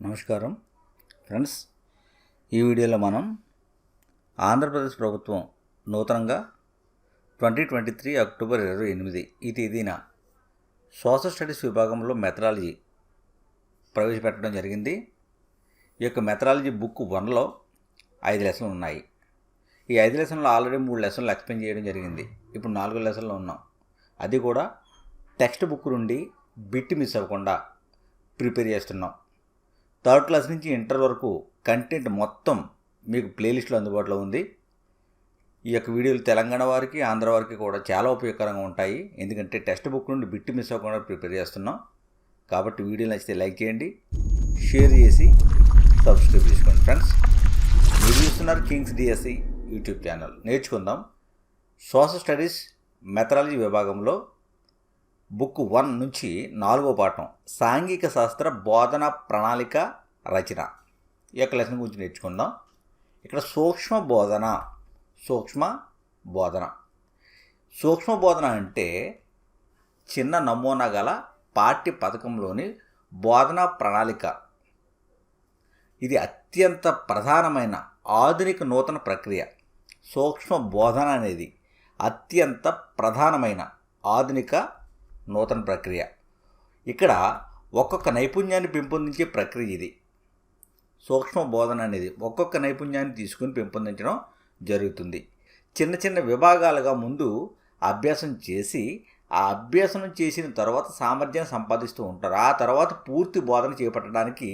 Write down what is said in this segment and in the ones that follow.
నమస్కారం ఫ్రెండ్స్, ఈ వీడియోలో మనం ఆంధ్రప్రదేశ్ ప్రభుత్వం నూతనంగా 2023 అక్టోబర్ 28 ఈ తేదీన సోషల్ స్టడీస్ విభాగంలో మెథడాలజీ ప్రవేశపెట్టడం జరిగింది. ఈ యొక్క మెథడాలజీ బుక్ 1లో 5 లెసన్లు ఉన్నాయి. ఈ 5 లెసన్లు ఆల్రెడీ 3 లెసన్లు ఎక్స్ప్లెయిన్ చేయడం జరిగింది. ఇప్పుడు 4 లెసన్లో ఉన్నాం. అది కూడా టెక్స్ట్ బుక్ నుండి బిట్ మిస్ అవ్వకుండా ప్రిపేర్ చేస్తున్నాం. 3rd క్లాస్ నుంచి ఇంటర్ వరకు కంటెంట్ మొత్తం మీకు ప్లేలిస్ట్లో అందుబాటులో ఉంది. ఈ యొక్క వీడియోలు తెలంగాణ వారికి, ఆంధ్ర వారికి కూడా చాలా ఉపయోగకరంగా ఉంటాయి. ఎందుకంటే టెక్స్ట్ బుక్ నుండి బిట్ మిస్ అవ్వకుండా ప్రిపేర్ చేస్తున్నాం. కాబట్టి వీడియో నచ్చితే లైక్ చేయండి, షేర్ చేసి సబ్స్క్రైబ్ చేసుకోండి. ఫ్రెండ్స్, మీరు చూస్తున్నారు కింగ్స్ డిఎస్సి యూట్యూబ్ ఛానల్. నేర్చుకుందాం. సోషల్ స్టడీస్ మెథడాలజీ విభాగంలో బుక్ 1 నుంచి 4వ పాఠం సాంఘిక శాస్త్ర బోధన ప్రణాళిక రచన. ఈ యొక్క లెసన్ గురించి నేర్చుకుందాం. ఇక్కడ సూక్ష్మ బోధన అంటే చిన్న నమూనా గల పాఠ్య పథకంలోని బోధనా ప్రణాళిక. ఇది అత్యంత ప్రధానమైన ఆధునిక నూతన ప్రక్రియ. సూక్ష్మ బోధన అనేది అత్యంత ప్రధానమైన ఆధునిక నూతన ప్రక్రియ. ఇక్కడ ఒక్కొక్క నైపుణ్యాన్ని పెంపొందించే ప్రక్రియ ఇది. సూక్ష్మ బోధన అనేది ఒక్కొక్క నైపుణ్యాన్ని తీసుకుని పెంపొందించడం జరుగుతుంది. చిన్న చిన్న విభాగాలుగా ముందు అభ్యాసం చేసి, ఆ అభ్యాసం చేసిన తర్వాత సామర్థ్యాన్ని సంపాదిస్తూ ఉంటారు. ఆ తర్వాత పూర్తి బోధన చేపట్టడానికి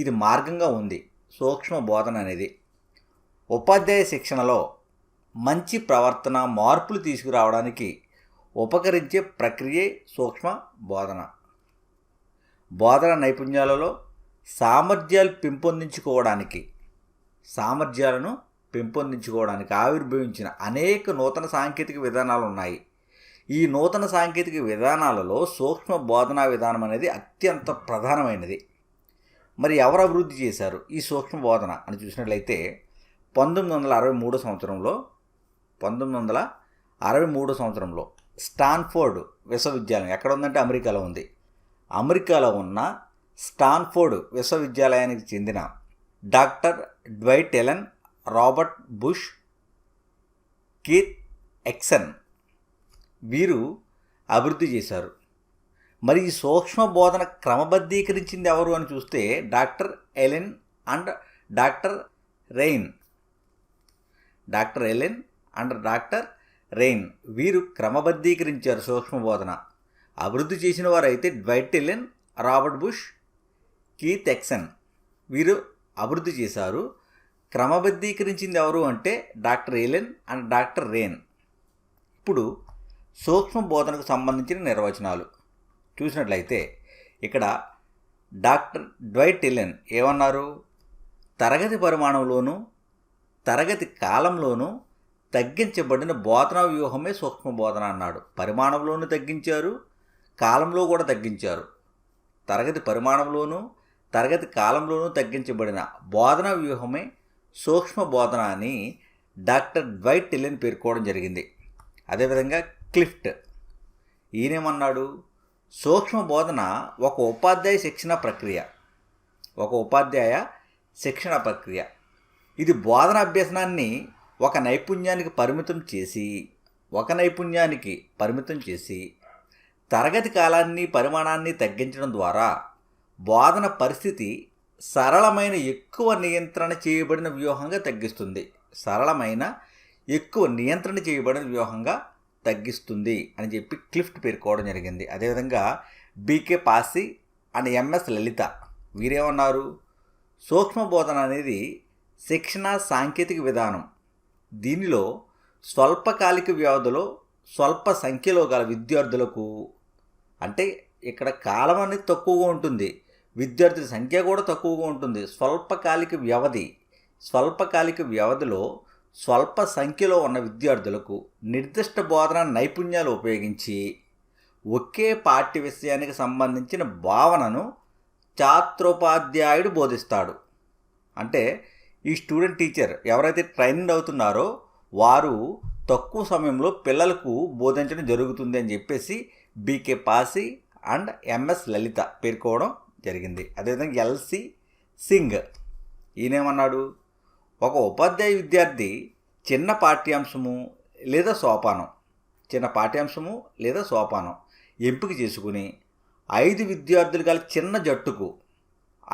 ఇది మార్గంగా ఉంది. సూక్ష్మ బోధన అనేది ఉపాధ్యాయ శిక్షణలో మంచి ప్రవర్తన మార్పులు తీసుకురావడానికి ఉపకరించే ప్రక్రియే సూక్ష్మ బోధన. బోధన నైపుణ్యాలలో సామర్థ్యాలను పెంపొందించుకోవడానికి ఆవిర్భవించిన అనేక నూతన సాంకేతిక విధానాలు ఉన్నాయి. ఈ నూతన సాంకేతిక విధానాలలో సూక్ష్మ బోధనా విధానం అనేది అత్యంత ప్రధానమైనది. మరి ఎవరు అభివృద్ధి చేశారు ఈ సూక్ష్మ బోధన అని చూసినట్లయితే 1963 సంవత్సరంలో స్టాన్ఫోర్డ్ విశ్వవిద్యాలయం, ఎక్కడ ఉందంటే అమెరికాలో ఉంది. అమెరికాలో ఉన్న స్టాన్ఫోర్డ్ విశ్వవిద్యాలయానికి చెందిన doctor Dwight Allen, Robert Bush, Keith Acheson వీరు అభివృద్ధి చేశారు. మరి ఈ సూక్ష్మ బోధన క్రమబద్ధీకరించింది ఎవరు అని చూస్తే doctor Allen and doctor Ryan వీరు క్రమబద్ధీకరించారు సూక్ష్మ బోధన. అభివృద్ధి చేసిన వారైతే Dwight Allen, Robert Bush, Keith Acheson వీరు అభివృద్ధి చేశారు. క్రమబద్ధీకరించింది ఎవరు అంటే doctor Allen and doctor Ryan. ఇప్పుడు సూక్ష్మ బోధనకు సంబంధించిన నిర్వచనాలు చూసినట్లయితే ఇక్కడ డాక్టర్ డ్వైట్ ఎలెన్ ఏమన్నారు? తరగతి పరిమాణంలోనూ తరగతి కాలంలోనూ తగ్గించబడిన బోధనా వ్యూహమే సూక్ష్మ బోధన అన్నాడు. పరిమాణంలోనూ తగ్గించారు, కాలంలో కూడా తగ్గించారు. తరగతి పరిమాణంలోనూ తరగతి కాలంలోనూ తగ్గించబడిన బోధనా వ్యూహమే సూక్ష్మ బోధన అని డాక్టర్ డ్వైట్ ఎలెన్ పేర్కోవడం జరిగింది. అదేవిధంగా క్లిఫ్ట్ ఈయనేమన్నాడు? సూక్ష్మ బోధన ఒక ఉపాధ్యాయ శిక్షణ ప్రక్రియ. ఇది బోధన అభ్యసనాన్ని ఒక నైపుణ్యానికి పరిమితం చేసి తరగతి కాలాన్ని, పరిమాణాన్ని తగ్గించడం ద్వారా బోధన పరిస్థితి సరళమైన ఎక్కువ నియంత్రణ చేయబడిన వ్యూహంగా తగ్గిస్తుంది అని చెప్పి క్లిఫ్ట్ పేర్కోవడం జరిగింది. అదేవిధంగా బీకే పాసి అండ్ ఎంఎస్ లలిత వీరేమన్నారు? సూక్ష్మ బోధన అనేది శిక్షణ సాంకేతిక విధానం. దీనిలో స్వల్పకాలిక వ్యవధిలో స్వల్ప సంఖ్యలో గల విద్యార్థులకు, అంటే ఇక్కడ కాలం అనేది తక్కువగా ఉంటుంది, విద్యార్థుల సంఖ్య కూడా తక్కువగా ఉంటుంది. స్వల్పకాలిక వ్యవధిలో స్వల్ప సంఖ్యలో ఉన్న విద్యార్థులకు నిర్దిష్ట బోధన నైపుణ్యాలు ఉపయోగించి ఒకే పాఠ్య విషయానికి సంబంధించిన భావనను ఛాత్రోపాధ్యాయుడు బోధిస్తాడు. అంటే ఈ స్టూడెంట్ టీచర్ ఎవరైతే ట్రైనింగ్ అవుతున్నారో వారు తక్కువ సమయంలో పిల్లలకు బోధించడం జరుగుతుంది అని చెప్పేసి బీకే పాసి అండ్ ఎంఎస్ లలిత పేర్కోవడం జరిగింది. అదేవిధంగా ఎల్సి సింగ్. ఈయనేమన్నాడు, ఒక ఉపాధ్యాయ విద్యార్థి చిన్న పాఠ్యాంశము లేదా సోపానం ఎంపిక చేసుకుని 5 విద్యార్థులు గల చిన్న జట్టుకు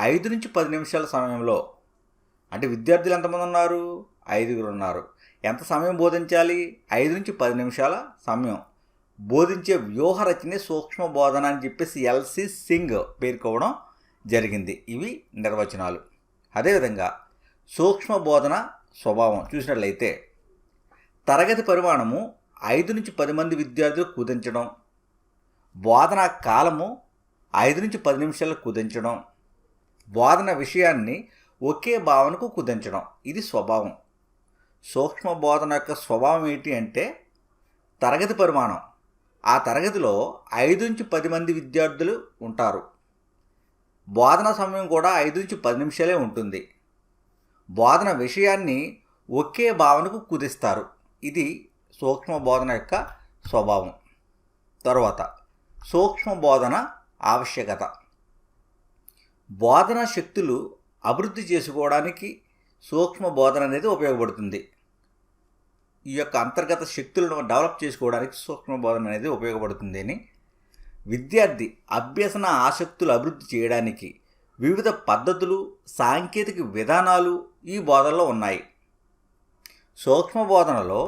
5 నుంచి 10 నిమిషాల సమయంలో, అంటే విద్యార్థులు ఎంతమంది ఉన్నారు, 5 ఉన్నారు, ఎంత సమయం బోధించాలి, 5 నుంచి 10 నిమిషాల సమయం బోధించే వ్యూహ రచనే సూక్ష్మ బోధన అని చెప్పేసి ఎల్సి సింగ్ పేర్కోవడం జరిగింది. ఇవి నిర్వచనాలు. అదేవిధంగా సూక్ష్మ బోధన స్వభావం చూసినట్లయితే, తరగతి పరిమాణము 5 నుంచి 10 మంది విద్యార్థులు కుదించడం, బోధనా కాలము 5 నుంచి 10 నిమిషాలకు కుదించడం, బోధన విషయాన్ని ఒకే భావనకు కుదించడం, ఇది స్వభావం. సూక్ష్మ బోధన యొక్క స్వభావం ఏంటి అంటే, తరగతి పరిమాణం, ఆ తరగతిలో 5 నుంచి 10 మంది విద్యార్థులు ఉంటారు, బోధన సమయం కూడా 5 నుంచి 10 నిమిషాలే ఉంటుంది, బోధన విషయాన్ని ఒకే భావనకు కుదిస్తారు. ఇది సూక్ష్మ బోధన యొక్క స్వభావం. తరువాత సూక్ష్మ బోధన ఆవశ్యకత. బోధనా శక్తులు అభివృద్ధి చేసుకోవడానికి సూక్ష్మ బోధన అనేది ఉపయోగపడుతుంది. ఈ యొక్క అంతర్గత శక్తులను డెవలప్ చేసుకోవడానికి సూక్ష్మ బోధన అనేది ఉపయోగపడుతుంది అని, విద్యార్థి అభ్యసన ఆసక్తులు అభివృద్ధి చేయడానికి వివిధ పద్ధతులు, సాంకేతిక విధానాలు ఈ బోధనలో ఉన్నాయి. సూక్ష్మ బోధనలో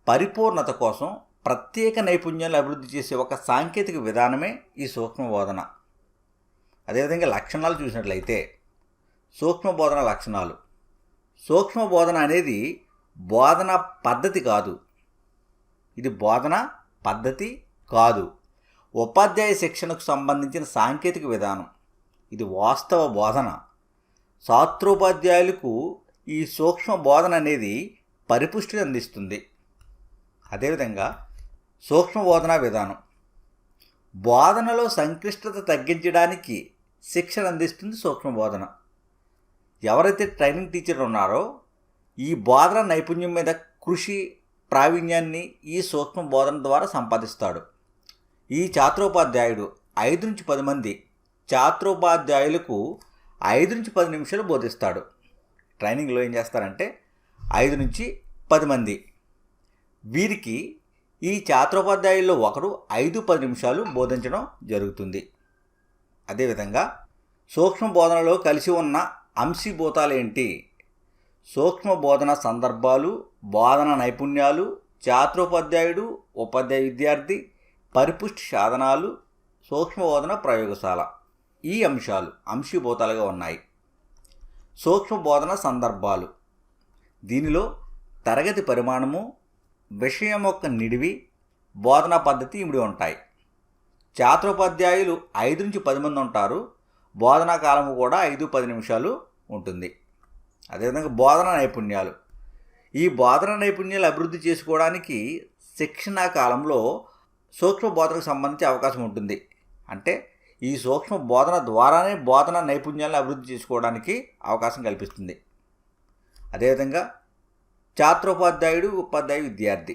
పరిపూర్ణత కోసం ప్రత్యేక నైపుణ్యాలు అభివృద్ధి చేసే ఒక సాంకేతిక విధానమే ఈ సూక్ష్మ బోధన. అదేవిధంగా లక్షణాలు చూసినట్లయితే, సూక్ష్మ బోధన లక్షణాలు. సూక్ష్మ బోధన అనేది బోధన పద్ధతి కాదు. ఇది బోధన పద్ధతి కాదు. ఉపాధ్యాయ శిక్షణకు సంబంధించిన సాంకేతిక విధానం. ఇది వాస్తవ బోధన. శాస్త్రోపాధ్యాయులకు ఈ సూక్ష్మ బోధన అనేది పరిపుష్టిని అందిస్తుంది. అదేవిధంగా సూక్ష్మ బోధనా విధానం బోధనలో సంక్లిష్టత తగ్గించడానికి శిక్షణ అందిస్తుంది. సూక్ష్మ బోధన ఎవరైతే ట్రైనింగ్ టీచర్ ఉన్నారో ఈ బోధన నైపుణ్యం మీద కృషి ప్రావీణ్యాన్ని ఈ సూక్ష్మ బోధన ద్వారా సంపాదిస్తాడు. ఈ ఛాత్రోపాధ్యాయుడు 5 నుంచి 10 మంది ఛాత్రోపాధ్యాయులకు 5 నుంచి 10 నిమిషాలు బోధిస్తాడు. ట్రైనింగ్లో ఏం చేస్తారంటే 5 నుంచి 10 మంది, వీరికి ఈ ఛాత్రోపాధ్యాయుల్లో ఒకరు 5-10 నిమిషాలు బోధించడం జరుగుతుంది. అదేవిధంగా సూక్ష్మ బోధనలో కలిసి ఉన్న అంశీభూతాలు ఏంటి? సూక్ష్మ బోధన సందర్భాలు, బోధన నైపుణ్యాలు, ఛాత్రోపాధ్యాయుడు, ఉపాధ్యాయ విద్యార్థి, పరిపుష్టి సాధనాలు, సూక్ష్మ బోధన ప్రయోగశాల, ఈ అంశాలు అంశీభూతాలుగా ఉన్నాయి. సూక్ష్మ బోధన సందర్భాలు, దీనిలో తరగతి పరిమాణము, విషయం యొక్క నిడివి, బోధనా పద్ధతి ఇమిడి ఉంటాయి. ఛాత్రోపాధ్యాయులు 5 నుంచి 10 మంది ఉంటారు, బోధనా కాలము కూడా 5-10 నిమిషాలు ఉంటుంది. అదేవిధంగా బోధన నైపుణ్యాలు, ఈ బోధన నైపుణ్యాలు అభివృద్ధి చేసుకోవడానికి శిక్షణా కాలంలో సూక్ష్మ బోధనకు సంబంధించి అవకాశం ఉంటుంది. అంటే ఈ సూక్ష్మ బోధన ద్వారానే బోధన నైపుణ్యాలను అభివృద్ధి చేసుకోవడానికి అవకాశం కల్పిస్తుంది. అదేవిధంగా ఛాత్రోపాధ్యాయుడు, ఉపాధ్యాయ విద్యార్థి.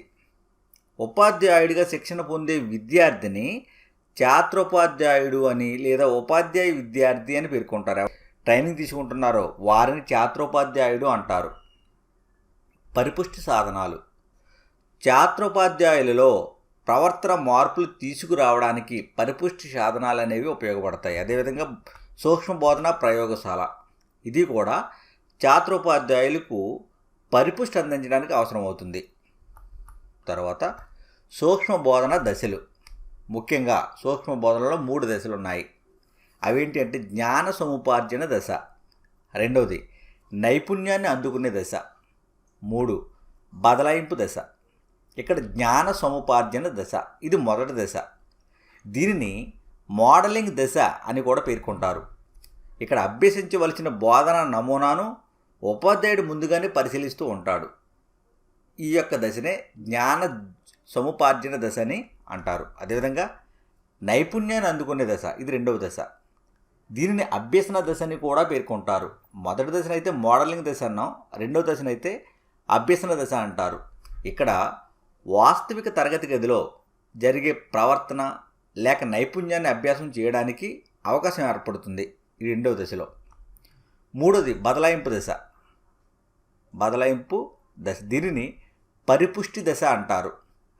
ఉపాధ్యాయుడిగా శిక్షణ పొందే విద్యార్థిని ఛాత్రోపాధ్యాయుడు అని లేదా ఉపాధ్యాయ విద్యార్థి అని పేర్కొంటారు. ట్రైనింగ్ తీసుకుంటున్నారో వారిని ఛాత్రోపాధ్యాయుడు అంటారు. పరిపుష్టి సాధనాలు, ఛాత్రోపాధ్యాయులలో ప్రవర్తన మార్పులు తీసుకురావడానికి పరిపుష్టి సాధనాలు అనేవి ఉపయోగపడతాయి. అదేవిధంగా సూక్ష్మ బోధన ప్రయోగశాల, ఇది కూడా ఛాత్రోపాధ్యాయులకు పరిపుష్టి అందించడానికి అవసరం అవుతుంది. తర్వాత సూక్ష్మ బోధన దశలు. ముఖ్యంగా సూక్ష్మ బోధనలో 3 దశలు ఉన్నాయి. అవేంటి అంటే జ్ఞాన సముపార్జన దశ, రెండవది నైపుణ్యాన్ని అందుకునే దశ, 3 బదలాయింపు దశ. ఇక్కడ జ్ఞాన సముపార్జన దశ ఇది మొదటి దశ. దీనిని మోడలింగ్ దశ అని కూడా పేర్కొంటారు. ఇక్కడ అభ్యసించవలసిన బోధన నమూనాను ఉపాధ్యాయుడు ముందుగానే పరిశీలిస్తూ ఉంటాడు. ఈ యొక్క దశనే జ్ఞాన సముపార్జన దశ అని అంటారు. అదేవిధంగా నైపుణ్యాన్ని అందుకునే దశ, ఇది రెండవ దశ. దీనిని అభ్యసన దశ అని కూడా పేర్కొంటారు. మొదటి దశనైతే మోడలింగ్ దశ అన్నాం, రెండవ దశనైతే అభ్యసన దశ అంటారు. ఇక్కడ వాస్తవిక తరగతి గదిలో జరిగే ప్రవర్తన లేక నైపుణ్యాన్ని అభ్యాసం చేయడానికి అవకాశం ఏర్పడుతుంది ఈ రెండవ దశలో. మూడోది బదలాయింపు దశ. బదలాయింపు దశ, దీనిని పరిపుష్టి దశ అంటారు.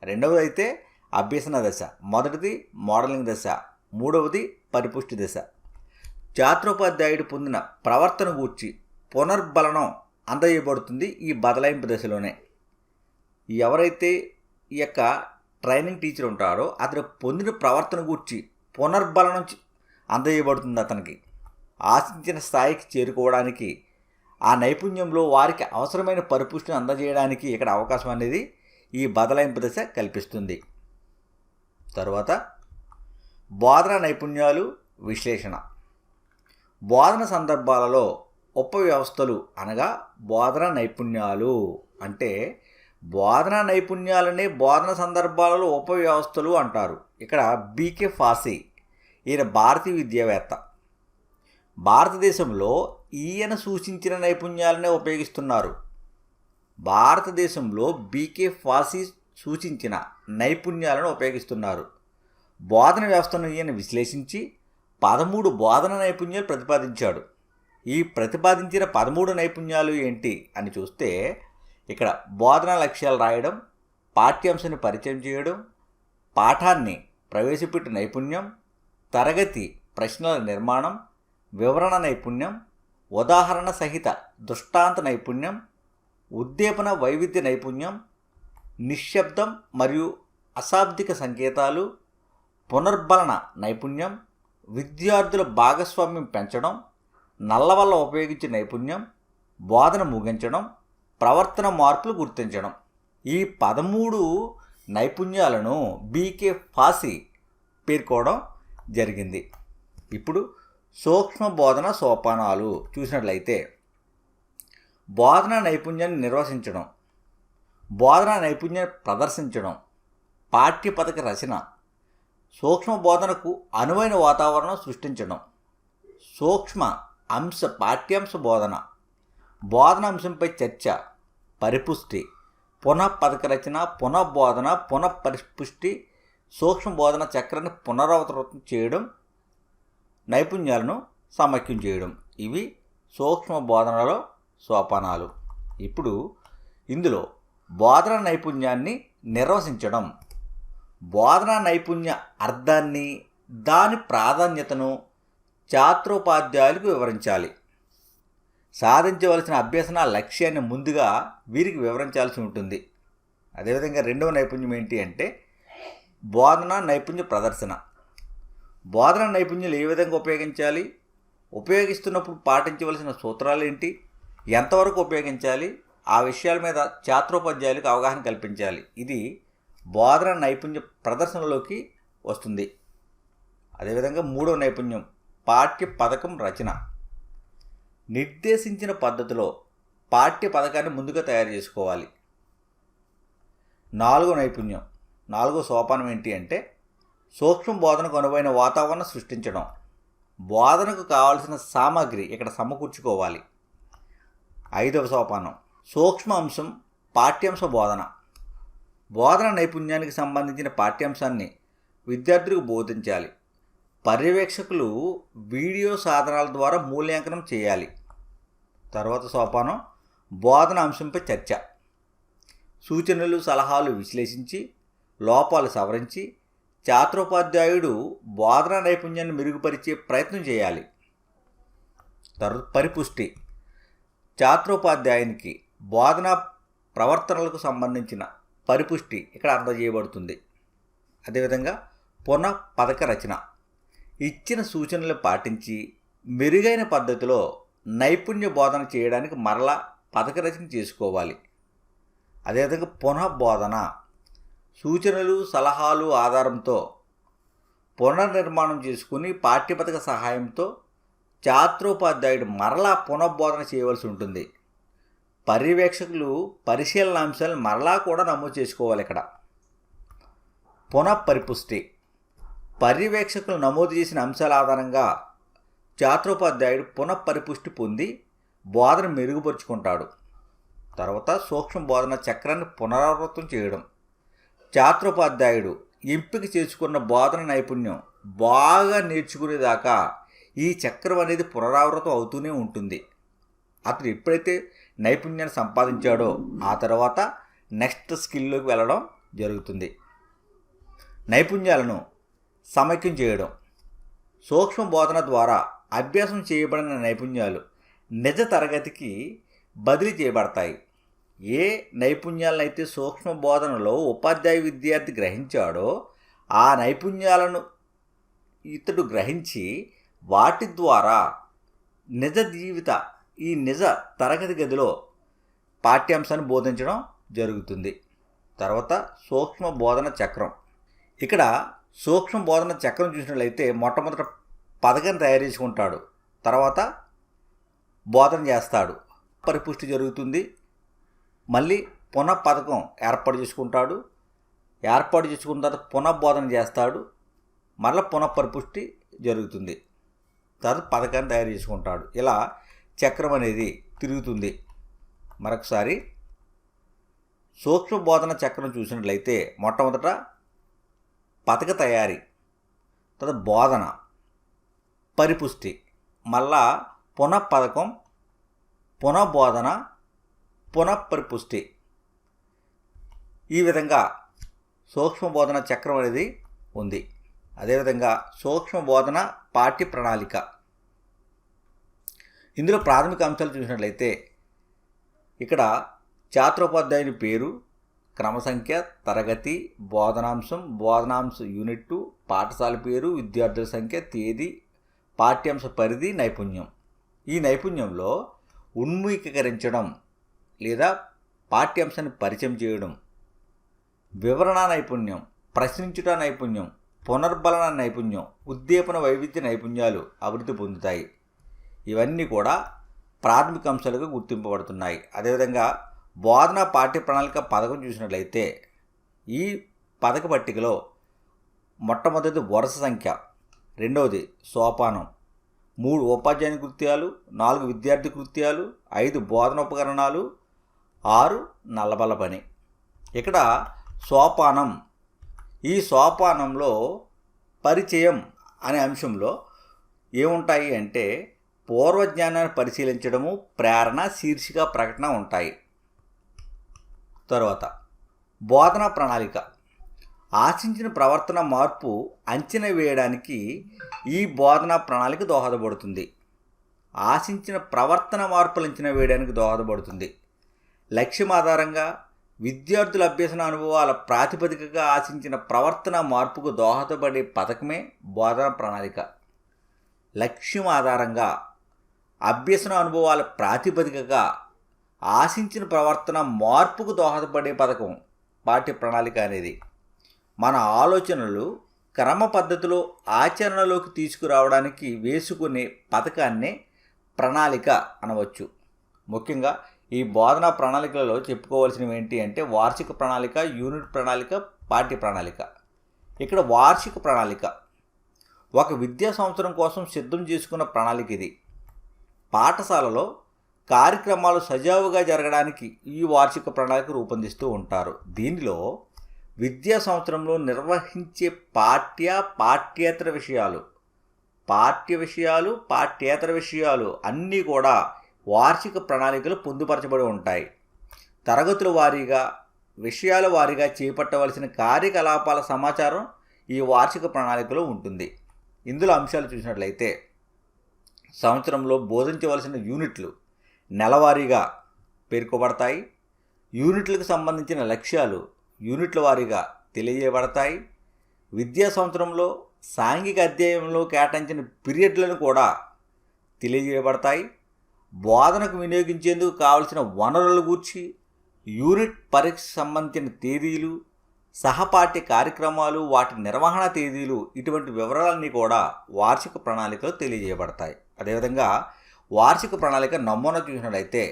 రెండవది అయితే అభ్యసన దశ, మొదటిది మోడలింగ్ దశ, మూడవది పరిపుష్టి దశ. ఛాత్రోపాధ్యాయుడు పొందిన ప్రవర్తన గూర్చి పునర్బలనం అందజేయబడుతుంది ఈ బదలాయింపు దశలోనే. ఎవరైతే ఈ యొక్క ట్రైనింగ్ టీచర్ ఉంటారో అతను పొందిన ప్రవర్తన గూర్చి పునర్బలనం అందజేయబడుతుంది. అతనికి ఆశించిన స్థాయికి చేరుకోవడానికి, ఆ నైపుణ్యంలో వారికి అవసరమైన పరిపుష్టిని అందజేయడానికి ఇక్కడ అవకాశం అనేది ఈ బదలాయింపు దశ కల్పిస్తుంది. తరువాత బోధన నైపుణ్యాలు విశ్లేషణ. బోధన సందర్భాలలో ఉపవ్యవస్థలు అనగా బోధన నైపుణ్యాలు అంటే బోధనా నైపుణ్యాలనే బోధన సందర్భాలలో ఉపవ్యవస్థలు అంటారు. ఇక్కడ బీకే ఫాసీ, ఈయన భారతీయ విద్యావేత్త. భారతదేశంలో ఈయన సూచించిన నైపుణ్యాలనే ఉపయోగిస్తున్నారు. భారతదేశంలో బీకే ఫాసీ సూచించిన నైపుణ్యాలను ఉపయోగిస్తున్నారు. బోధన వ్యవస్థను ఈయన విశ్లేషించి 13 బోధన నైపుణ్యాలు ప్రతిపాదించాడు. ఈ ప్రతిపాదించిన 13 నైపుణ్యాలు ఏంటి అని చూస్తే ఇక్కడ బోధనా లక్ష్యాలు రాయడం, పాఠ్యాంశాన్ని పరిచయం చేయడం, పాఠాన్ని ప్రవేశపెట్టు నైపుణ్యం, తరగతి ప్రశ్నల నిర్మాణం, వివరణ నైపుణ్యం, ఉదాహరణ సహిత దృష్టాంత నైపుణ్యం, ఉద్దీపన వైవిధ్య నైపుణ్యం, నిశ్శబ్దం మరియు అశాబ్దిక సంకేతాలు, పునర్బలన నైపుణ్యం, విద్యార్థుల భాగస్వామ్యం పెంచడం, నల్ల వల్ల ఉపయోగించే నైపుణ్యం, బోధన ముగించడం, ప్రవర్తన మార్పులు గుర్తించడం. ఈ 13 నైపుణ్యాలను బీకే ఫాసీ పేర్కోవడం జరిగింది. ఇప్పుడు సూక్ష్మ బోధన సోపానాలు చూసినట్లయితే, బోధనా నైపుణ్యాన్ని నిర్వచించడం, బోధనా నైపుణ్యాన్ని ప్రదర్శించడం, పాఠ్యపథక రచన, సూక్ష్మ బోధనకు అనువైన వాతావరణం సృష్టించడం, సూక్ష్మ అంశ పాఠ్యాంశ బోధన, బోధన అంశంపై చర్చ, పరిపుష్టి, పునఃపథక రచన, పునఃబోధన, పునఃపరిపుష్టి, సూక్ష్మ బోధన చక్రాన్ని పునరావృతం చేయడం, నైపుణ్యాలను సమైక్యం చేయడం. ఇవి సూక్ష్మ బోధనలో సోపానాలు. ఇప్పుడు ఇందులో బోధన నైపుణ్యాన్ని నిర్వచించడం, బోధనా నైపుణ్య అర్థాన్ని, దాని ప్రాధాన్యతను ఛాత్రోపాధ్యాయులకు వివరించాలి. సాధించవలసిన అభ్యసన లక్ష్యాన్ని ముందుగా వీరికి వివరించాల్సి ఉంటుంది. అదేవిధంగా రెండవ నైపుణ్యం ఏంటి అంటే బోధనా నైపుణ్య ప్రదర్శన. బోధనా నైపుణ్యాలు ఏ విధంగా ఉపయోగించాలి, ఉపయోగిస్తున్నప్పుడు పాటించవలసిన సూత్రాలు ఏంటి, ఎంతవరకు ఉపయోగించాలి, ఆ విషయాల మీద ఛాత్రోపాధ్యాయులకు అవగాహన కల్పించాలి. ఇది బోధన నైపుణ్య ప్రదర్శనలోకి వస్తుంది. అదేవిధంగా మూడవ నైపుణ్యం పాఠ్య పథకం రచన. నిర్దేశించిన పద్ధతిలో పాఠ్య పథకాన్ని ముందుగా తయారు చేసుకోవాలి. నాలుగో నైపుణ్యం, నాలుగో సోపానం ఏంటి అంటే సూక్ష్మ బోధనకు అనువైన వాతావరణం సృష్టించడం. బోధనకు కావాల్సిన సామాగ్రి ఇక్కడ సమకూర్చుకోవాలి. ఐదవ సోపానం సూక్ష్మ అంశం పాఠ్యాంశ బోధన. బోధన నైపుణ్యానికి సంబంధించిన పాఠ్యాంశాన్ని విద్యార్థులకు బోధించాలి. పర్యవేక్షకులు వీడియో సాధనాల ద్వారా మూల్యాంకనం చేయాలి. తర్వాత సోపానం బోధన అంశంపై చర్చ. సూచనలు సలహాలు విశ్లేషించి లోపాలు సవరించి ఛాత్రోపాధ్యాయుడు బోధనా నైపుణ్యాన్ని మెరుగుపరిచే ప్రయత్నం చేయాలి. తర్వాత పరిపుష్టి. ఛాత్రోపాధ్యాయునికి బోధనా ప్రవర్తనలకు సంబంధించిన పరిపుష్టి ఇక్కడ అందజేయబడుతుంది. అదేవిధంగా పునఃపథక రచన. ఇచ్చిన సూచనలు పాటించి మెరుగైన పద్ధతిలో నైపుణ్య బోధన చేయడానికి మరలా పథక రచన చేసుకోవాలి. అదేవిధంగా పునఃబోధన. సూచనలు సలహాలు ఆధారంతో పునర్నిర్మాణం చేసుకుని పాఠ్యపథక సహాయంతో ఛాత్రోపాధ్యాయుడు మరలా పునఃబోధన చేయవలసి ఉంటుంది. పర్యవేక్షకులు పరిశీలన అంశాలను మరలా కూడా నమోదు చేసుకోవాలి. ఇక్కడ పునఃపరిపుష్టి. పర్యవేక్షకులు నమోదు చేసిన అంశాల ఆధారంగా ఛాత్రోపాధ్యాయుడు పునఃపరిపుష్టి పొంది బోధన మెరుగుపరుచుకుంటాడు. తర్వాత సూక్ష్మ బోధన చక్రాన్ని పునరావృతం చేయడం. ఛాత్రోపాధ్యాయుడు ఎంపిక చేసుకున్న బోధన నైపుణ్యం బాగా నేర్చుకునేదాకా ఈ చక్రం అనేది పునరావృతం అవుతూనే ఉంటుంది. అతడు ఎప్పుడైతే నైపుణ్యాన్ని సంపాదించాడో ఆ తర్వాత నెక్స్ట్ స్కిల్లోకి వెళ్ళడం జరుగుతుంది. నైపుణ్యాలను సమైక్యం చేయడం. సూక్ష్మ బోధన ద్వారా అభ్యాసం చేయబడిన నైపుణ్యాలు నిజ తరగతికి బదిలీ చేయబడతాయి. ఏ నైపుణ్యాలనైతే సూక్ష్మ బోధనలో ఉపాధ్యాయ విద్యార్థి గ్రహించాడో ఆ నైపుణ్యాలను ఇతడు గ్రహించి వాటి ద్వారా నిజ తరగతి గదిలో పాఠ్యాంశాన్ని బోధించడం జరుగుతుంది. తర్వాత సూక్ష్మ బోధన చక్రం. ఇక్కడ సూక్ష్మ బోధన చక్రం చూసినట్లయితే మొట్టమొదట పథకం తయారు చేసుకుంటాడు, తర్వాత బోధన చేస్తాడు, పరిపుష్టి జరుగుతుంది, మళ్ళీ పునః పథకం ఏర్పాటు చేసుకుంటాడు, ఏర్పాటు చేసుకున్న తర్వాత పునఃబోధన చేస్తాడు, మరలా పునఃపరిపుష్టి జరుగుతుంది, తర్వాత పథకాన్ని తయారు చేసుకుంటాడు. ఇలా చక్రం అనేది తిరుగుతుంది. మరొకసారి సూక్ష్మ బోధన చక్రం చూసినట్లయితే మొట్టమొదట పథక తయారీ, తర్వాత బోధన, పరిపుష్టి, మళ్ళా పునఃపథకం, పునఃబోధన, పునఃపరిపుష్టి. ఈ విధంగా సూక్ష్మ బోధన చక్రం అనేది ఉంది. అదేవిధంగా సూక్ష్మ బోధన పాఠ్య ప్రణాళిక. ఇందులో ప్రాథమిక అంశాలు చూసినట్లయితే ఇక్కడ ఛాత్రోపాధ్యాయుని పేరు, క్రమ సంఖ్య, తరగతి, బోధనాంశ యూనిట్, పాఠశాల పేరు, విద్యార్థుల సంఖ్య, తేదీ, పాఠ్యాంశ పరిధి, నైపుణ్యం. ఈ నైపుణ్యంలో ఉన్ముఖీకరించడం లేదా పాఠ్యాంశాన్ని పరిచయం చేయడం, వివరణ నైపుణ్యం, ప్రశ్నించుట నైపుణ్యం, పునర్బలన నైపుణ్యం, ఉద్దీపన వైవిధ్య నైపుణ్యాలు అభివృద్ధి పొందుతాయి. ఇవన్నీ కూడా ప్రాథమిక అంశాలుగా గుర్తింపబడుతున్నాయి. అదేవిధంగా బోధన పాఠ్య ప్రణాళిక పథకం చూసినట్లయితే ఈ పథక పట్టికలో మొట్టమొదటి వరుస సంఖ్య, రెండవది సోపానం, 3 ఉపాధ్యాయ కృత్యాలు, 4 విద్యార్థి కృత్యాలు, 5 బోధన ఉపకరణాలు, 6 నల్లబల్ల పని. ఇక్కడ సోపానం, ఈ సోపానంలో పరిచయం అనే అంశంలో ఏముంటాయి అంటే పూర్వజ్ఞానాన్ని పరిశీలించడము, ప్రేరణ, శీర్షిక, ప్రకటన ఉంటాయి. తర్వాత బోధనా ప్రణాళిక. ఆశించిన ప్రవర్తన మార్పు అంచనా వేయడానికి ఈ బోధనా ప్రణాళిక దోహదపడుతుంది. ఆశించిన ప్రవర్తన మార్పులు అంచనా వేయడానికి దోహదపడుతుంది. లక్ష్యం ఆధారంగా విద్యార్థుల అభ్యసన అనుభవాల ప్రాతిపదికగా ఆశించిన ప్రవర్తన మార్పుకు దోహదపడే పథకమే బోధనా ప్రణాళిక. లక్ష్యం ఆధారంగా అభ్యసన అనుభవాల ప్రాతిపదికగా ఆశించిన ప్రవర్తన మార్పుకు దోహదపడే పథకం పాఠ్య ప్రణాళిక అనేది. మన ఆలోచనలు క్రమ పద్ధతిలో ఆచరణలోకి తీసుకురావడానికి వేసుకునే పథకాన్నే ప్రణాళిక అనవచ్చు. ముఖ్యంగా ఈ బోధనా ప్రణాళికలలో చెప్పుకోవాల్సినవి ఏంటి అంటే వార్షిక ప్రణాళిక, యూనిట్ ప్రణాళిక, పాఠ్య ప్రణాళిక. ఇక్కడ వార్షిక ప్రణాళిక ఒక విద్యా సంవత్సరం కోసం సిద్ధం చేసుకున్న ప్రణాళిక ఇది. పాఠశాలలో కార్యక్రమాలు సజావుగా జరగడానికి ఈ వార్షిక ప్రణాళిక రూపొందిస్తూ ఉంటారు. దీనిలో విద్యా సంవత్సరంలో నిర్వహించే పాఠ్యేతర విషయాలు అన్నీ కూడా వార్షిక ప్రణాళికలు పొందుపరచబడి ఉంటాయి. తరగతుల వారీగా, విషయాల వారీగా చేపట్టవలసిన కార్యకలాపాల సమాచారం ఈ వార్షిక ప్రణాళికలో ఉంటుంది. ఇందులో అంశాలు చూసినట్లయితే సంవత్సరంలో బోధించవలసిన యూనిట్లు నెలవారీగా పేర్కొబడతాయి. యూనిట్లకు సంబంధించిన లక్ష్యాలు యూనిట్ల వారీగా తెలియజేయబడతాయి. విద్యా సంవత్సరంలో సాంఘిక అధ్యాయంలో కేటాయించిన పీరియడ్లను కూడా తెలియజేయబడతాయి. బోధనకు వినియోగించేందుకు కావలసిన వనరుల గూర్చి, యూనిట్ పరీక్ష సంబంధించిన తేదీలు, సహపాఠ్య కార్యక్రమాలు, వాటి నిర్వహణ తేదీలు, ఇటువంటి వివరాలన్నీ కూడా వార్షిక ప్రణాళికలో తెలియజేయబడతాయి. అదేవిధంగా వార్షిక ప్రణాళిక నమూనా చూసినట్లయితే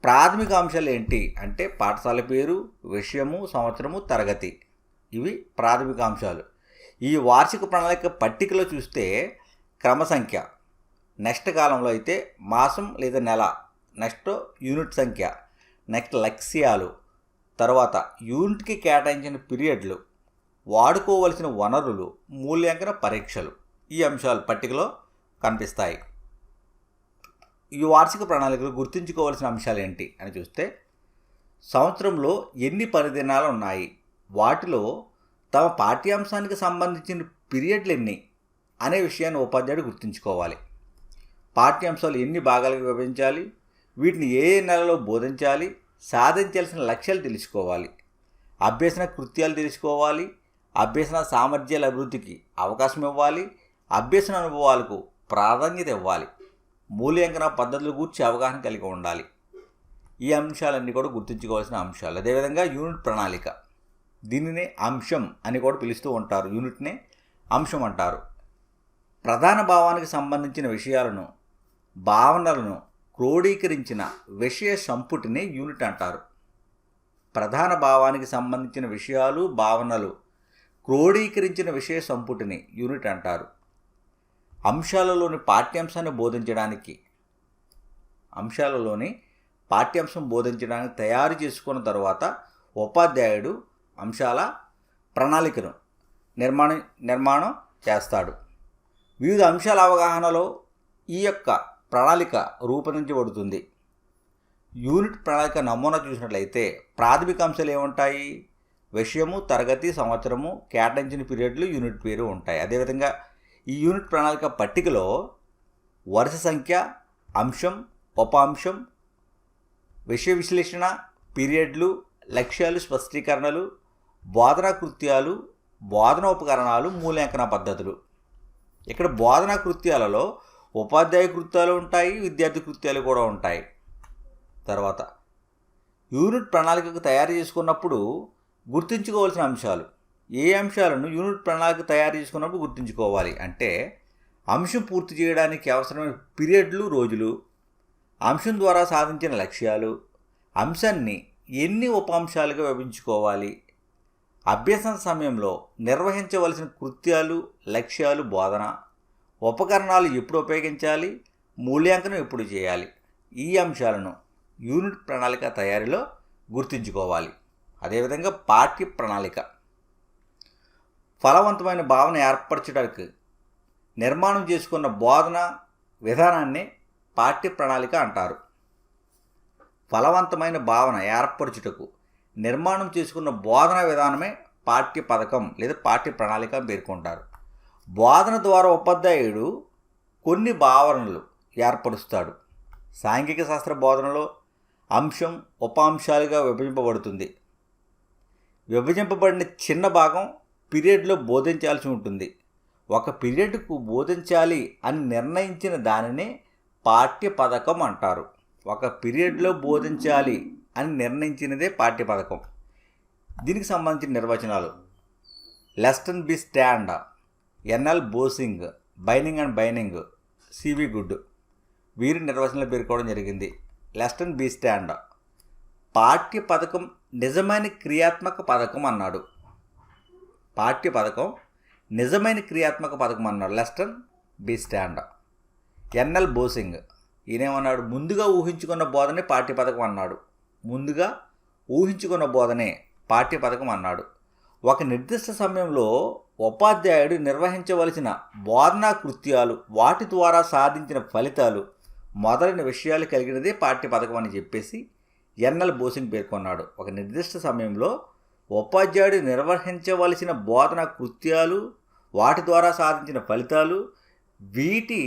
ప్రాథమిక అంశాలు ఏంటి అంటే పాఠశాల పేరు, విషయము, సంవత్సరము, తరగతి. ఇవి ప్రాథమిక అంశాలు. ఈ వార్షిక ప్రణాళిక పట్టికలో చూస్తే క్రమ సంఖ్య, నెక్స్ట్ కాలంలో అయితే మాసం లేదా నెల, నెక్స్ట్ యూనిట్ సంఖ్య, నెక్స్ట్ లక్ష్యాలు, తర్వాత యూనిట్కి కేటాయించిన పీరియడ్లు, వాడుకోవలసిన వనరులు, మూల్యాంకన పరీక్షలు, ఈ అంశాలు పట్టికలో కనిపిస్తాయి. ఈ వార్షిక ప్రణాళికలు గుర్తుంచుకోవాల్సిన అంశాలు ఏంటి అని చూస్తే, సంవత్సరంలో ఎన్ని పని దినాలు ఉన్నాయి, వాటిలో తమ పాఠ్యాంశానికి సంబంధించిన పీరియడ్లు ఎన్ని అనే విషయాన్ని ఉపాధ్యాయుడు గుర్తుంచుకోవాలి. పాఠ్యాంశాలు ఎన్ని భాగాలుగా విభజించాలి, వీటిని ఏ నెలలో బోధించాలి, సాధించాల్సిన లక్ష్యాలు తెలుసుకోవాలి, అభ్యసన కృత్యాలు తెలుసుకోవాలి, అభ్యసన సామర్థ్యాల అభివృద్ధికి అవకాశం ఇవ్వాలి, అభ్యసన అనుభవాలకు ప్రాధాన్యత ఇవ్వాలి, మూల్యాంకన పద్ధతుల గురించి అవగాహన కలిగి ఉండాలి. ఈ అంశాలన్నీ కూడా గుర్తుంచుకోవాల్సిన అంశాలు. అదేవిధంగా యూనిట్ ప్రణాళిక, దీనినే అంశం అని కూడా పిలుస్తూ ఉంటారు. యూనిట్నే అంశం అంటారు. ప్రధాన భావానికి సంబంధించిన విషయాలను, భావనలను క్రోడీకరించిన విషయ సంపుటిని యూనిట్ అంటారు. ప్రధాన భావానికి సంబంధించిన విషయాలు, భావనలు క్రోడీకరించిన విషయ సంపుటిని యూనిట్ అంటారు. అంశాలలోని పాఠ్యాంశాన్ని బోధించడానికి తయారు చేసుకున్న తర్వాత ఉపాధ్యాయుడు అంశాల ప్రణాళికను నిర్మాణం చేస్తాడు. వివిధ అంశాల అవగాహనలో ఈ యొక్క ప్రణాళిక రూపొందించబడుతుంది. యూనిట్ ప్రణాళిక నమూనా చూసినట్లయితే ప్రాథమిక అంశాలు ఏముంటాయి? విషయము, తరగతి, సంవత్సరము, కేటాయించిన పీరియడ్లు, యూనిట్ పేరు ఉంటాయి. అదేవిధంగా ఈ యూనిట్ ప్రణాళిక పట్టికలో వరుస సంఖ్య, అంశం, ఉప అంశం, విషయ విశ్లేషణ, పీరియడ్లు, లక్ష్యాలు, స్పష్టీకరణలు, బోధనా కృత్యాలు, బోధన ఉపకరణాలు, మూల్యాంకన పద్ధతులు. ఇక్కడ బోధనా కృత్యాలలో ఉపాధ్యాయ కృత్యాలు ఉంటాయి, విద్యార్థి కృత్యాలు కూడా ఉంటాయి. తర్వాత యూనిట్ ప్రణాళికకు తయారు చేసుకున్నప్పుడు గుర్తుంచుకోవాల్సిన అంశాలు. ఏ అంశాలను యూనిట్ ప్రణాళిక తయారు చేసుకున్నప్పుడు గుర్తుంచుకోవాలి అంటే, అంశం పూర్తి చేయడానికి అవసరమైన పీరియడ్లు, రోజులు, అంశం ద్వారా సాధించిన లక్ష్యాలు, అంశాన్ని ఎన్ని ఉప అంశాలుగా విభజించుకోవాలి, అభ్యసన సమయంలో నిర్వహించవలసిన కృత్యాలు, లక్ష్యాలు, బోధన ఉపకరణాలు ఎప్పుడు ఉపయోగించాలి, మూల్యాంకనం ఎప్పుడు చేయాలి. ఈ అంశాలను యూనిట్ ప్రణాళిక తయారీలో గుర్తుంచుకోవాలి. అదేవిధంగా పాఠ్య ప్రణాళిక, ఫలవంతమైన భావన ఏర్పరచడానికి నిర్మాణం చేసుకున్న బోధన విధానాన్ని పాఠ్య ప్రణాళిక అంటారు. ఫలవంతమైన భావన ఏర్పరచుటకు నిర్మాణం చేసుకున్న బోధన విధానమే పాఠ్య పథకం లేదా పాఠ్య ప్రణాళిక పేర్కొంటారు. బోధన ద్వారా ఉపాధ్యాయుడు కొన్ని భావనలు ఏర్పరుస్తాడు. సాంఘిక శాస్త్ర బోధనలో అంశం ఉపాంశాలుగా విభజింపబడుతుంది. విభజింపబడిన చిన్న భాగం పీరియడ్లో బోధించాల్సి ఉంటుంది. ఒక పీరియడ్కు బోధించాలి అని నిర్ణయించిన దానినే పాఠ్య పథకం అంటారు. ఒక పీరియడ్లో బోధించాలి అని నిర్ణయించినదే పాఠ్య పథకం. దీనికి సంబంధించిన నిర్వచనాలు: Leston B Stand, N L Bossing, Binning and Binning, C V Good వీరి నిర్వచనాలు పేర్కోవడం జరిగింది. లెస్టన్ బి స్టాండ్ పాఠ్య పథకం నిజమైన క్రియాత్మక పథకం అన్నాడు. పాఠ్య పథకం నిజమైన క్రియాత్మక పథకం అన్నాడు లెస్టన్ బి స్టాండ్. ఎన్ఎల్ బోసింగ్ ఈయనేమన్నాడు? ముందుగా ఊహించుకున్న బోధనే పాఠ్య పథకం అన్నాడు. ముందుగా ఊహించుకున్న బోధనే పాఠ్య పథకం అన్నాడు. ఒక నిర్దిష్ట సమయంలో ఉపాధ్యాయుడు నిర్వహించవలసిన బోధనా కృత్యాలు, వాటి ద్వారా సాధించిన ఫలితాలు మొదలైన విషయాలు కలిగినదే పాఠ్య పథకం అని చెప్పేసి ఎన్ఎల్ బోసింగ్ పేర్కొన్నాడు. ఒక నిర్దిష్ట సమయంలో ఉపాధ్యాయుడు నిర్వహించవలసిన బోధనా కృత్యాలు, వాటి ద్వారా సాధించిన ఫలితాలు, వీటి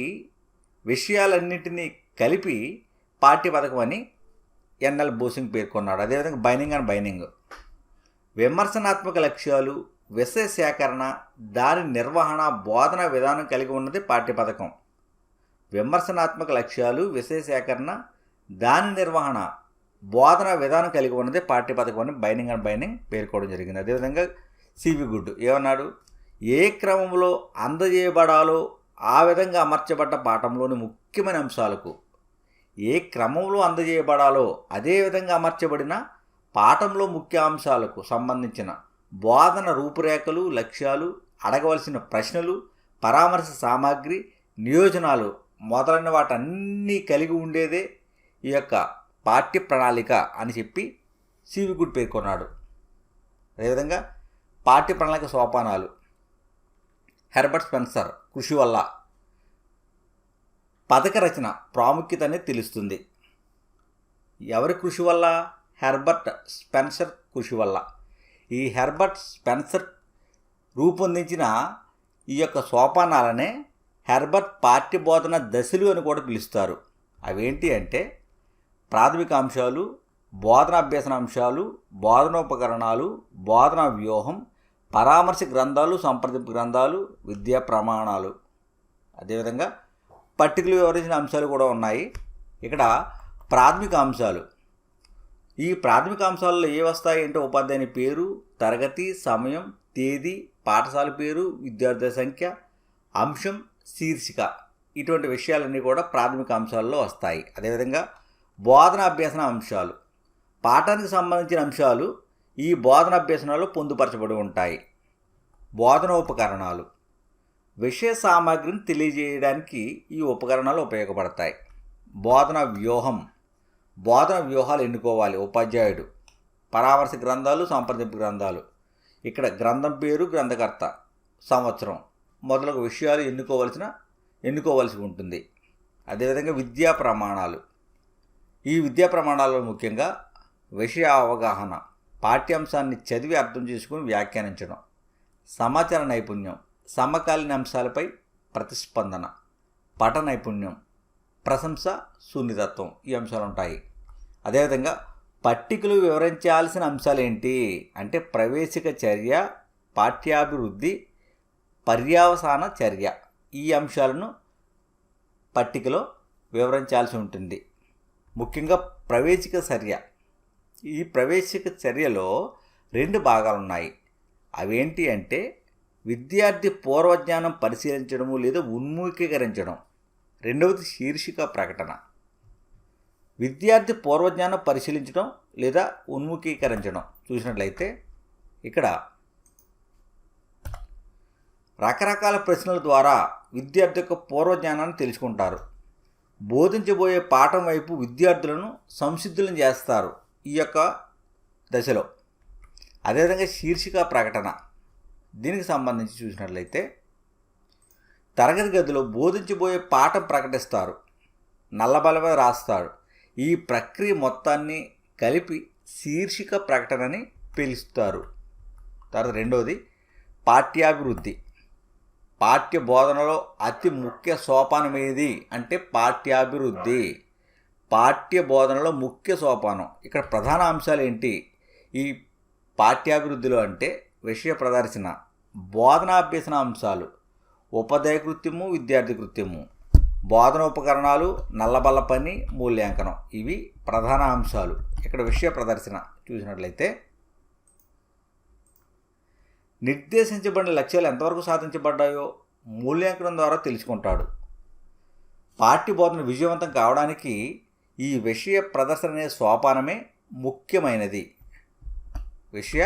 విషయాలన్నింటినీ కలిపి పాఠ్య పథకం అని ఎన్ఎల్ బోసింగ్ పేర్కొన్నాడు. అదేవిధంగా బైనింగ్ అండ్ బైనింగ్ విమర్శనాత్మక లక్ష్యాలు, విషయ సేకరణ, దాని నిర్వహణ, బోధన విధానం కలిగి ఉన్నది పాఠ్య పథకం. విమర్శనాత్మక లక్ష్యాలు, విషయ సేకరణ, దాని నిర్వహణ, బోధన విధానం కలిగి ఉన్నది పాఠ్య పథకం అని బైనింగ్ అండ్ బైనింగ్ పేర్కోవడం జరిగింది. అదేవిధంగా సివి గుడ్ ఏమన్నాడు? ఏ క్రమంలో అందజేయబడాలో ఆ విధంగా అమర్చబడ్డ పాఠంలోని ముఖ్యమైన అంశాలకు, ఏ క్రమంలో అందజేయబడాలో అదే విధంగా అమర్చబడిన పాఠంలో ముఖ్య అంశాలకు సంబంధించిన బోధన రూపురేఖలు, లక్ష్యాలు, అడగవలసిన ప్రశ్నలు, పరామర్శ సామాగ్రి, నియోజనాలు మొదలైన వాటన్నీ కలిగి ఉండేదే ఈ యొక్క పాఠ్య ప్రణాళిక అని చెప్పి సివి గుడ్ పేర్కొన్నాడు. అదేవిధంగా పాఠ్య ప్రణాళిక సోపానాలు హెర్బర్ట్ స్పెన్సర్ కృషి వల్ల పథక రచన ప్రాముఖ్యత అనేది తెలుస్తుంది. ఎవరి కృషి వల్ల? హెర్బర్ట్ స్పెన్సర్ కృషి వల్ల. ఈ హెర్బర్ట్ స్పెన్సర్ రూపొందించిన ఈ యొక్క సోపానాలనే హెర్బర్ట్ పాఠ్యబోధన దశలు అని కూడా పిలుస్తారు. అవేంటి అంటే ప్రాథమిక అంశాలు, బోధనాభ్యసన అంశాలు, బోధనోపకరణాలు, బోధనా వ్యూహం, పరామర్శ గ్రంథాలు, సంప్రదింపు గ్రంథాలు, విద్యా ప్రమాణాలు. అదేవిధంగా పట్టికలు వివరించిన అంశాలు కూడా ఉన్నాయి. ఇక్కడ ప్రాథమిక అంశాలు. ఈ ప్రాథమిక అంశాలలో ఏ వస్తాయి అంటే ఉపాధ్యాయుని పేరు, తరగతి, సమయం, తేదీ, పాఠశాల పేరు, విద్యార్థుల సంఖ్య, అంశం, శీర్షిక, ఇటువంటి విషయాలన్నీ కూడా ప్రాథమిక అంశాల్లో వస్తాయి. అదేవిధంగా బోధనాభ్యసన అంశాలు. పాఠానికి సంబంధించిన అంశాలు ఈ బోధనాభ్యసనాల్లో పొందుపరచబడి ఉంటాయి. బోధనోపకరణాలు. విషయ సామాగ్రిని తెలియజేయడానికి ఈ ఉపకరణాలు ఉపయోగపడతాయి. బోధన వ్యూహం. బోధన వ్యూహాలు ఎన్నుకోవాలి ఉపాధ్యాయుడు. పరామర్శ గ్రంథాలు, సంప్రదింపు గ్రంథాలు. ఇక్కడ గ్రంథం పేరు, గ్రంథకర్త, సంవత్సరం మొదలగు విషయాలు ఎన్నుకోవలసి ఉంటుంది. అదేవిధంగా విద్యా ప్రమాణాలు. ఈ విద్యా ప్రమాణాలలో ముఖ్యంగా విషయ అవగాహన, పాఠ్యాంశాన్ని చదివి అర్థం చేసుకుని వ్యాఖ్యానించడం, సమాచార నైపుణ్యం, సమకాలీన అంశాలపై ప్రతిస్పందన, పఠ నైపుణ్యం, ప్రశంస, సున్నితత్వం, ఈ అంశాలు ఉంటాయి. అదేవిధంగా పట్టికలు వివరించాల్సిన అంశాలు ఏంటి అంటే ప్రవేశిక చర్య, పాఠ్యాభివృద్ధి, పర్యవసాన చర్య. ఈ అంశాలను పట్టికలో వివరించాల్సి ఉంటుంది. ముఖ్యంగా ప్రవేశిక చర్య. ఈ ప్రవేశిక చర్యలో 2 భాగాలు ఉన్నాయి. అవేంటి అంటే విద్యార్థి పూర్వజ్ఞానం పరిశీలించడము లేదా ఉన్ముఖీకరించడం. రెండవది శీర్షిక ప్రకటన. విద్యార్థి పూర్వజ్ఞానం పరిశీలించడం లేదా ఉన్ముఖీకరించడం చూసినట్లయితే ఇక్కడ రకరకాల ప్రశ్నల ద్వారా విద్యార్థి యొక్క పూర్వజ్ఞానాన్ని తెలుసుకుంటారు. బోధించబోయే పాఠం వైపు విద్యార్థులను సంసిద్ధులను చేస్తారు ఈ యొక్క దశలో. అదేవిధంగా శీర్షిక ప్రకటన. దీనికి సంబంధించి చూసినట్లయితే తరగతి గదిలో బోధించబోయే పాఠం ప్రకటిస్తారు, నల్లబల మీద రాస్తాడు. ఈ ప్రక్రియ మొత్తాన్ని కలిపి శీర్షిక ప్రకటనని పిలుస్తారు. తర్వాత రెండవది పాఠ్యాభివృద్ధి. పాఠ్య బోధనలో అతి ముఖ్య సోపానం ఏది అంటే పాఠ్యాభివృద్ధి. పాఠ్య బోధనలో ముఖ్య సోపానం. ఇక్కడ ప్రధాన అంశాలు ఏంటి ఈ పాఠ్యాభివృద్ధిలో అంటే విషయ ప్రదర్శన, బోధనాభ్యసన అంశాలు, ఉపాధ్యాయ కృత్యము, విద్యార్థి కృత్యము, బోధనోపకరణాలు, నల్లబల్ల పని, మూల్యాంకనం, ఇవి ప్రధాన అంశాలు. ఇక్కడ విషయ ప్రదర్శన చూసినట్లయితే నిర్దేశించబడిన లక్ష్యాలు ఎంతవరకు సాధించబడ్డాయో మూల్యాంకనం ద్వారా తెలుసుకుంటాడు. పాఠ్యబోధన విజయవంతం కావడానికి ఈ విషయ ప్రదర్శన అనే సోపానమే ముఖ్యమైనది. విషయ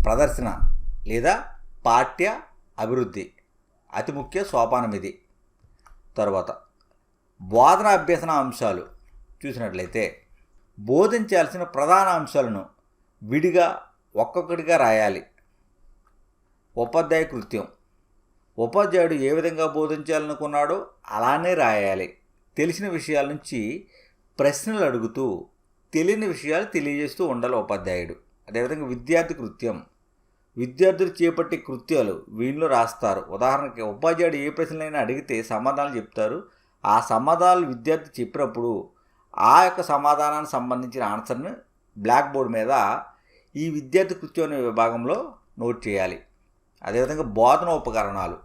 ప్రదర్శన లేదా పాఠ్య అభివృద్ధి అతి ముఖ్య సోపానం ఇది. తర్వాత బోధన అభ్యసన అంశాలు చూసినట్లయితే బోధించాల్సిన ప్రధాన అంశాలను విడిగా ఒక్కొక్కటిగా రాయాలి. ఉపాధ్యాయ కృత్యం. ఉపాధ్యాయుడు ఏ విధంగా బోధించాలనుకున్నాడో అలానే రాయాలి. తెలిసిన విషయాల నుంచి ప్రశ్నలు అడుగుతూ తెలియని విషయాలు తెలియజేస్తూ ఉండాలి ఉపాధ్యాయుడు. అదేవిధంగా విద్యార్థి కృత్యం. విద్యార్థులు చేపట్టే కృత్యాలు వీళ్ళు రాస్తారు. ఉదాహరణకి ఉపాధ్యాయుడు ఏ ప్రశ్నలైనా అడిగితే సమాధానాలు చెప్తారు. ఆ సమాధానాలు విద్యార్థి చెప్పినప్పుడు ఆ యొక్క సమాధానానికి సంబంధించిన ఆన్సర్ని బ్లాక్ బోర్డ్ మీద ఈ విద్యార్థి కృత్యం అనే విభాగంలో నోట్ చేయాలి. అదేవిధంగా బోధనోపకరణాలు.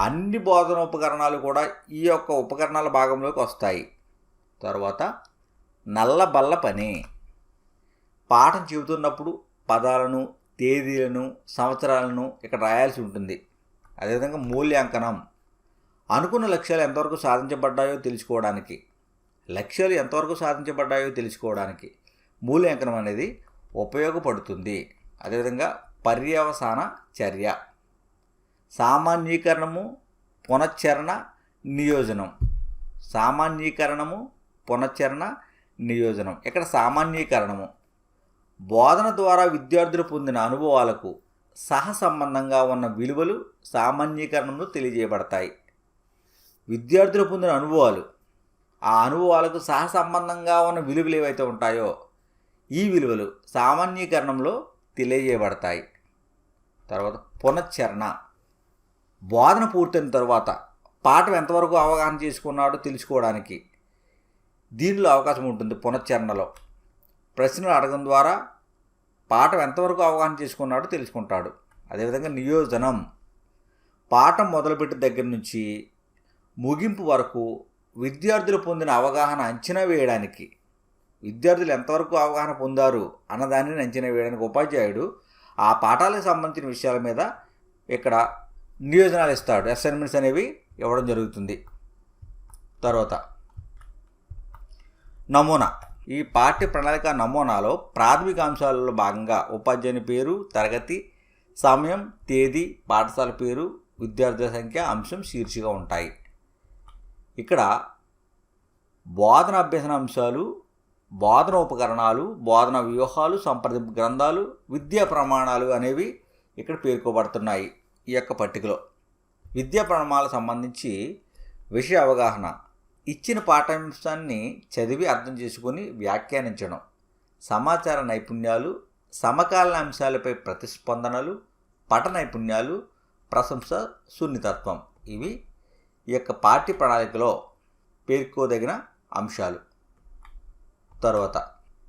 అన్ని బోధనోపకరణాలు కూడా ఈ యొక్క ఉపకరణాల భాగంలోకి వస్తాయి. తర్వాత నల్లబల్ల పని. పాఠం చెబుతున్నప్పుడు పదాలను, తేదీలను, సంవత్సరాలను ఇక్కడ రాయాల్సి ఉంటుంది. అదేవిధంగా మూల్యాంకనం. అనుకున్న లక్ష్యాలు ఎంతవరకు సాధించబడ్డాయో తెలుసుకోవడానికి మూల్యాంకనం అనేది ఉపయోగపడుతుంది. అదేవిధంగా పర్యవసాన చర్య. సామాన్యీకరణము, పునశ్చరణ, నియోజనం. ఇక్కడ సామాన్యీకరణము బోధన ద్వారా విద్యార్థులు పొందిన అనుభవాలకు సహసంబంధంగా ఉన్న విలువలు సామాన్యీకరణంలో తెలియజేయబడతాయి. విద్యార్థులు పొందిన అనుభవాలు ఆ అనుభవాలకు సహసంబంధంగా ఉన్న విలువలు ఏవైతే ఉంటాయో ఈ విలువలు సామాన్యీకరణంలో తెలియజేయబడతాయి. తర్వాత పునశ్చరణ. బోధన పూర్తయిన తర్వాత పాఠం ఎంతవరకు అవగాహన చేసుకున్నాడో తెలుసుకోవడానికి దీనిలో అవకాశం ఉంటుంది. పునశ్చరణలో ప్రశ్నలు అడగడం ద్వారా పాఠం ఎంతవరకు అవగాహన చేసుకున్నాడో తెలుసుకుంటాడు. అదేవిధంగా నియోజనం. పాఠం మొదలుపెట్టిన దగ్గర నుంచి ముగింపు వరకు విద్యార్థులు పొందిన అవగాహన అంచనా వేయడానికి, విద్యార్థులు ఎంతవరకు అవగాహన పొందారు అన్నదానిని అంచనా వేయడానికి ఉపాధ్యాయుడు ఆ పాఠాలకు సంబంధించిన విషయాల మీద ఇక్కడ నియోజనాలు ఇస్తాడు. అసైన్మెంట్స్ అనేవి ఇవ్వడం జరుగుతుంది. తర్వాత నమూనా. ఈ పాఠ్య ప్రణాళిక నమూనాలో ప్రాథమిక అంశాలలో భాగంగా ఉపాధ్యాయుని పేరు, తరగతి, సమయం, తేదీ, పాఠశాల పేరు, విద్యార్థుల సంఖ్య, అంశం, శీర్షిక ఉంటాయి. ఇక్కడ బోధన అభ్యసన అంశాలు, బోధన ఉపకరణాలు, బోధన వ్యూహాలు, సంప్రదింపు గ్రంథాలు, విద్యా ప్రమాణాలు అనేవి ఇక్కడ పేర్కొబడుతున్నాయి. ఈ యొక్క పట్టికలో విద్యా ప్రమాణాలకు సంబంధించి విషయ అవగాహన, ఇచ్చిన పాఠ్యాంశాన్ని చదివి అర్థం చేసుకుని వ్యాఖ్యానించడం, సమాచార నైపుణ్యాలు, సమకాలీన అంశాలపై ప్రతిస్పందనలు, పఠ నైపుణ్యాలు, ప్రశంస, సున్నితత్వం ఇవి ఈ యొక్క పాఠ్య ప్రణాళికలో పేర్కోదగిన అంశాలు. తర్వాత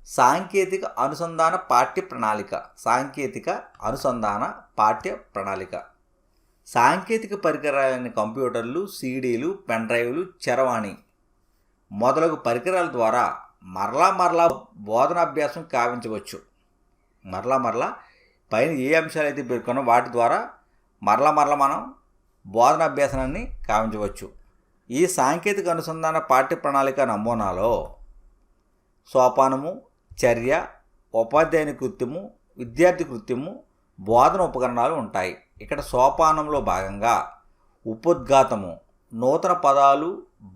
సాంకేతిక అనుసంధాన పాఠ్య ప్రణాళిక. సాంకేతిక అనుసంధాన పాఠ్య ప్రణాళిక. సాంకేతిక పరికరాలైన కంప్యూటర్లు, సీడీలు, పెన్ డ్రైవ్లు, చరవాణి మొదలగు పరికరాల ద్వారా మరలా బోధనాభ్యాసం కావించవచ్చు. మరలా పైన ఏ అంశాలు అయితే పేర్కొన్నా వాటి ద్వారా మరలా మనం బోధనాభ్యాసాన్ని కావించవచ్చు. ఈ సాంకేతిక అనుసంధాన పాఠ్య ప్రణాళిక నమూనాలో సోపానము, చర్య, ఉపాధ్యాయుని కృత్యము, విద్యార్థి కృత్యము, బోధన ఉపకరణాలు ఉంటాయి. ఇక్కడ సోపానంలో భాగంగా ఉపోద్ఘాతము, నూతన పదాలు,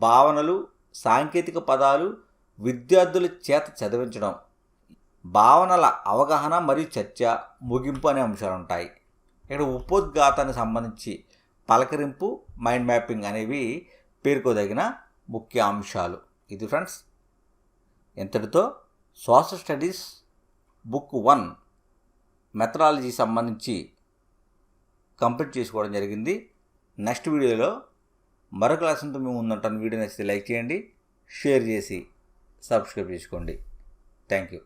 భావనలు, సాంకేతిక పదాలు విద్యార్థుల చేత చదివించడం, భావనల అవగాహన మరియు చర్చ, ముగింపు అనే అంశాలు ఉంటాయి. ఇక్కడ ఉపోద్ఘాతానికి సంబంధించి పలకరింపు, మైండ్ మ్యాపింగ్ అనేవి పేర్కోదగిన ముఖ్య అంశాలు. ఇది ఫ్రెండ్స్, ఇంతటితో సోషల్ స్టడీస్ బుక్ 1 మెథడాలజీ సంబంధించి కంప్లీట్ చేసుకోవడం జరిగింది. నెక్స్ట్ వీడియోలో మరొక లెసన్తో మేము ముందుంటాను. వీడియో నచ్చితే లైక్ చేయండి, షేర్ చేసి సబ్స్క్రైబ్ చేసుకోండి. Thank you.